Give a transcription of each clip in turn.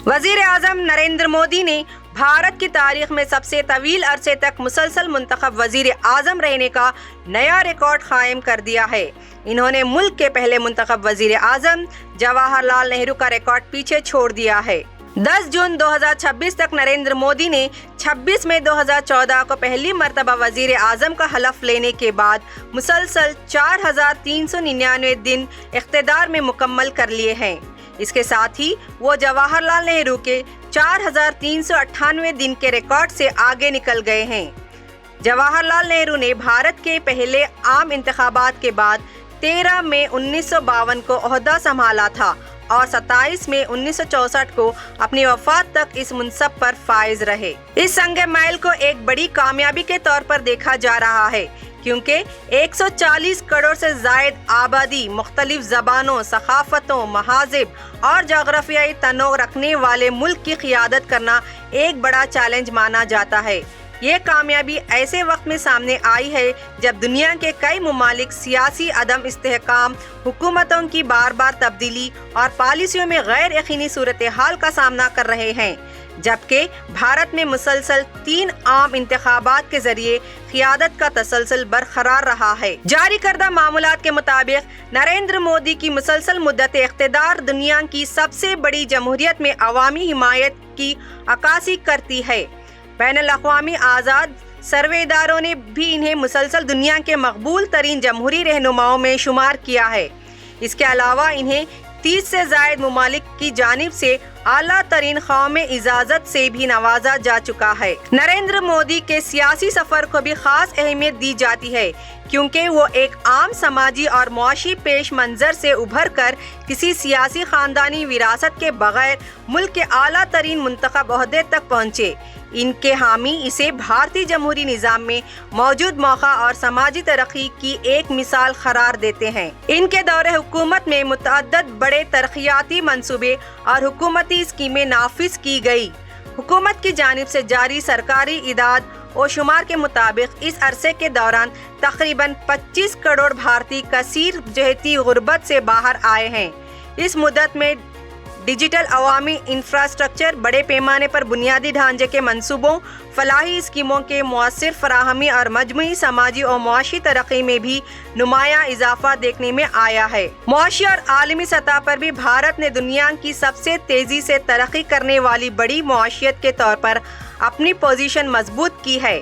वजीर आजम नरेंद्र मोदी ने भारत की तारीख में सबसे तवील अरसे तक मुसलसल मुंतखब वजीर आजम रहने का नया रिकॉर्ड कायम कर दिया है। इन्होंने मुल्क के पहले मुंतखब वजीर आजम जवाहरलाल नेहरू का रिकॉर्ड पीछे छोड़ दिया है। 10 जून 2026 तक नरेंद्र मोदी ने 26 मई 2014 को पहली मर्तबा वजीर आजम का हलफ लेने के बाद मुसलसल 4399 दिन इख्तिदार में मुकम्मल कर लिए हैं। इसके साथ ही वो जवाहरलाल नेहरू के 4398 दिन के रिकॉर्ड से आगे निकल गए हैं। जवाहरलाल नेहरू ने भारत के पहले आम इंतखाबात के बाद 13 मई 1952 को ओहदा संभाला था और 27 मई 1964 को अपनी वफात तक इस मुनसब पर फाइज रहे। इस संग मैल को एक बड़ी कामयाबी के तौर पर देखा जा रहा है, क्योंकि 140 करोड़ से जायद आबादी, मुख्तलिफ ज़बानों, सकाफ़तों, महाज़िब और जोग्राफियाई तनों रखने वाले मुल्क की क़ियादत करना एक बड़ा चैलेंज माना जाता है। ये कामयाबी ऐसे वक्त में सामने आई है जब दुनिया के कई मुमालिक सियासी अदम इस्तेहकाम, हुकूमतों की बार बार तब्दीली और पॉलिसियों में गैर यकीनी सूरत हाल का सामना कर रहे हैं, जबकि भारत में मुसलसल 3 आम इंतखाबात के जरिए क़ियादत का तसलसल बरकरार रहा है। जारी करदा मामूलात के मुताबिक नरेंद्र मोदी की मुसलसल मुद्दत इख्तिदार दुनिया की सबसे बड़ी जमहूरियत में अवामी हिमायत की अक्कासी करती है। बैनुल-अक़वामी आज़ाद सर्वे इदारों ने भी इन्हें मुसलसल दुनिया के मकबूल तरीन जमहूरी रहनुमाओं में शुमार किया है। इसके अलावा इन्हें 30 से जायद मुमालिक की जानिब से आला तरीन क़ौम इजाज़त से भी नवाजा जा चुका है। नरेंद्र मोदी के सियासी सफ़र को भी ख़ास अहमियत दी जाती है, क्योंकि वो एक आम समाजी और मुआशी पेश मंज़र से उभर कर किसी सियासी ख़ानदानी विरासत के बगैर मुल्क के आला तरीन मुंतखब ओहदे तक पहुँचे। इनके हामी इसे भारतीय जमहूरी निज़ाम में मौजूद मौका और समाजी तरक्की की एक मिसाल करार देते हैं। इनके दौरे हुकूमत में मुतअद्दिद बड़े तरक्याती मंसूबे और हुकूमती स्कीमें नाफिज की गई। हुकूमत की जानिब से जारी सरकारी इदाद और शुमार के मुताबिक इस अरसे के दौरान तकरीबन 25 करोड़ भारतीय कसीर जहती गुर्बत से बाहर आए हैं। इस मुद्दत में डिजिटल अवामी इंफ्रास्ट्रक्चर, बड़े पैमाने पर बुनियादी ढांचे के मंसूबों, फलाही स्कीमों के मुअस्सिर फराहमी और मजमूई समाजी और मुआशी तरक्की में भी नुमाया इजाफा देखने में आया है। मुआशी और आलमी सतह पर भी भारत ने दुनिया की सबसे तेजी से तरक्की करने वाली बड़ी मुआशियत के तौर पर अपनी पोजीशन मजबूत की है,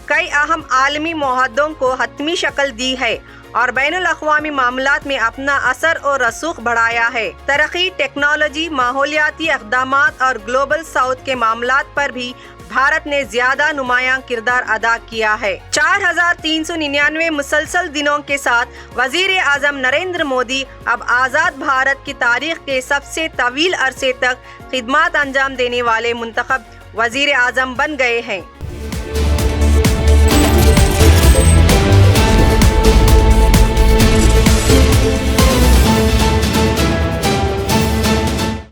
कई अहम आलमी मुआहदों को हतमी शक्ल दी है और बैनुल-अक़वामी मामलात में अपना असर और रसूख बढ़ाया है। तरक्की, टेक्नोलॉजी, माहौलियाती इक़दामात और ग्लोबल साउथ के मामलात पर भी भारत ने ज्यादा नुमायां किरदार अदा किया है। 4399 मुसलसल दिनों के साथ वजीर आजम नरेंद्र मोदी अब आज़ाद भारत की तारीख के सबसे तवील अरसे तक खिदमत अंजाम देने वाले मुंतखब वजीर आजम बन गए हैं।